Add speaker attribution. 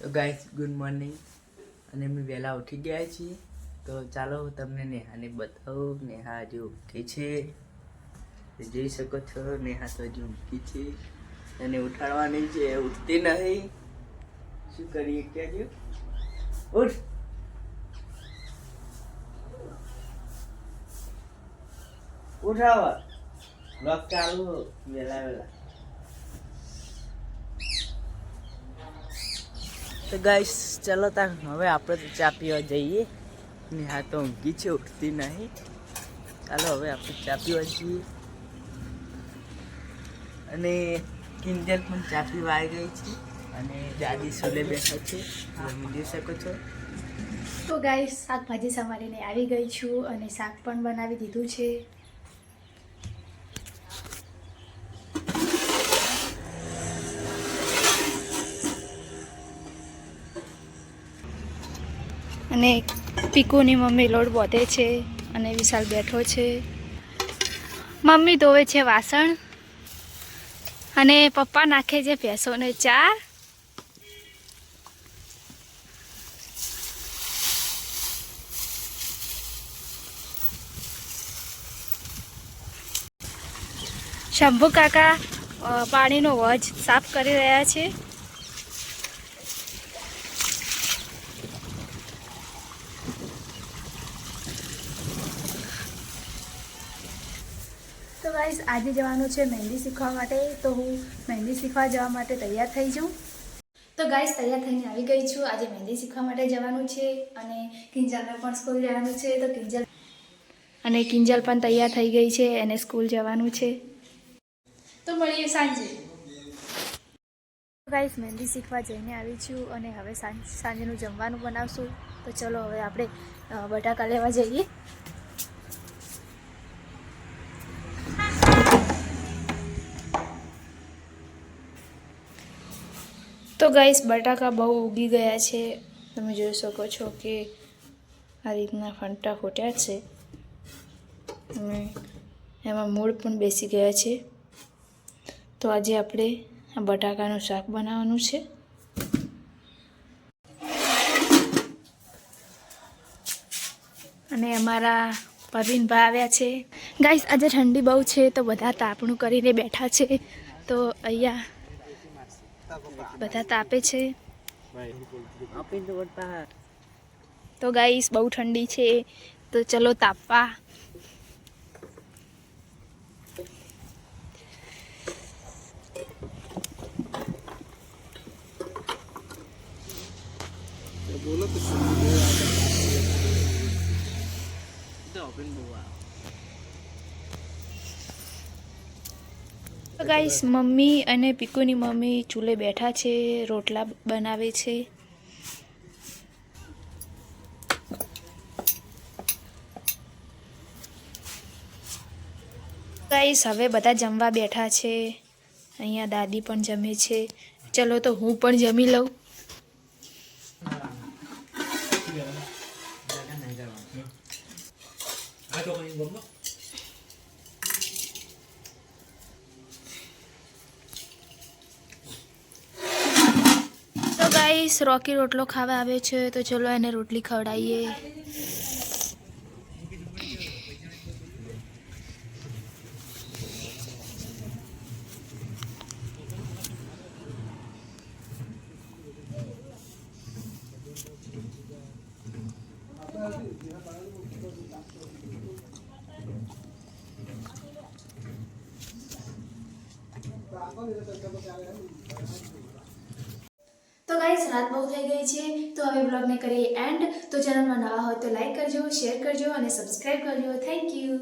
Speaker 1: તો guys good morning અને અમે વહેલા ઉઠી ગયા છીએ. તો ચાલો હું તમને નેહાને બતાવું. નેહા હજુ ઊંઘી છે, જોઈ શકો છો. નેહા તો હજુ ઊંઘી છે અને ઉઠાડવાની છે, ઉઠતી નહીં. શું કરીએ કહેજો. ઉઠ ઉઠાવા બ્લોગ ચાલુ વહેલા વહેલા. તો ગાઈસ ચલો તાર હવે આપણે તો ચા પીવા જઈએ. નેહા તો ઊંઘી છે, ઉઠતી નહીં. ચાલો હવે આપણે ચા પીવા જઈએ. અને કિંજલ પણ ચા પીવા આવી ગઈ છે અને દાદી સુલે બેઠા છે, તમે જોઈ શકો છો.
Speaker 2: તો ગાઈસ શાકભાજી સમારીને આવી ગઈ છું અને શાક પણ બનાવી દીધું છે. અને પીકુની મમ્મી લોટ બોધે છે અને વિશાલ બેઠો છે. મમ્મી ધોવે છે વાસણ અને પપ્પા નાખે છે ભેંસોને ચા. શંભુ કાકા પાણીનો વજ સાફ કરી રહ્યા છે. તો ગાઈસ આજે જવાનું છે મહેંદી શીખવા માટે. તો હું મહેંદી શીખવા જવા માટે તૈયાર થઈ જાઉં. તો ગાઈસ તૈયાર થઈને આવી ગઈ છું. આજે મહેંદી શીખવા માટે જવાનું છે અને કિંજલને પણ સ્કૂલ જવાનું છે. તો કિંજલ પણ તૈયાર થઈ ગઈ છે, એને સ્કૂલ જવાનું છે. તો મળીએ સાંજે. ગાઈસ મહેંદી શીખવા જઈને આવી છું અને હવે સાંજનું જમવાનું બનાવશું. તો ચલો હવે આપણે બટાકા લેવા જઈએ. તો ગાઈસ બટાકા બહુ ઉગી ગયા છે, તમે જોઈ શકો છો કે આ રીતના ફંટા ફૂટ્યા છે અને એમાં મૂળ પણ બેસી ગયા છે. તો આજે આપણે આ બટાકાનું શાક બનાવવાનું છે. અને અમારા પરવીનભાઈ આવ્યા છે. ગાઈસ આજે ઠંડી બહુ છે તો બધા તાપણું કરીને બેઠા છે. તો અહીંયા બધા તાપે છે. તો ગાઈસ બહુ ઠંડી છે, તો ચલો તાપવા. તો ગાઈસ મમ્મી અને પીકુની મમ્મી ચૂલે બેઠા છે, રોટલા બનાવે છે. ગાઈસ હવે બધા જમવા બેઠા છે. અહીંયા દાદી પણ જમે છે. ચલો તો હું પણ જમી લઉં. તો ગાઈસ રોકી રોટલો ખાવા આવે છે, તો ચલો એને રોટલી ખવડાવીએ. તો ગાઈસ રાત બહુ થઈ ગઈ છે, તો હવે બ્લોગને કરીએ એન્ડ. તો ચેનલમાં નવા હોય તો લાઈક કરજો, શેર કરજો અને સબસ્ક્રાઈબ કરજો. Thank you.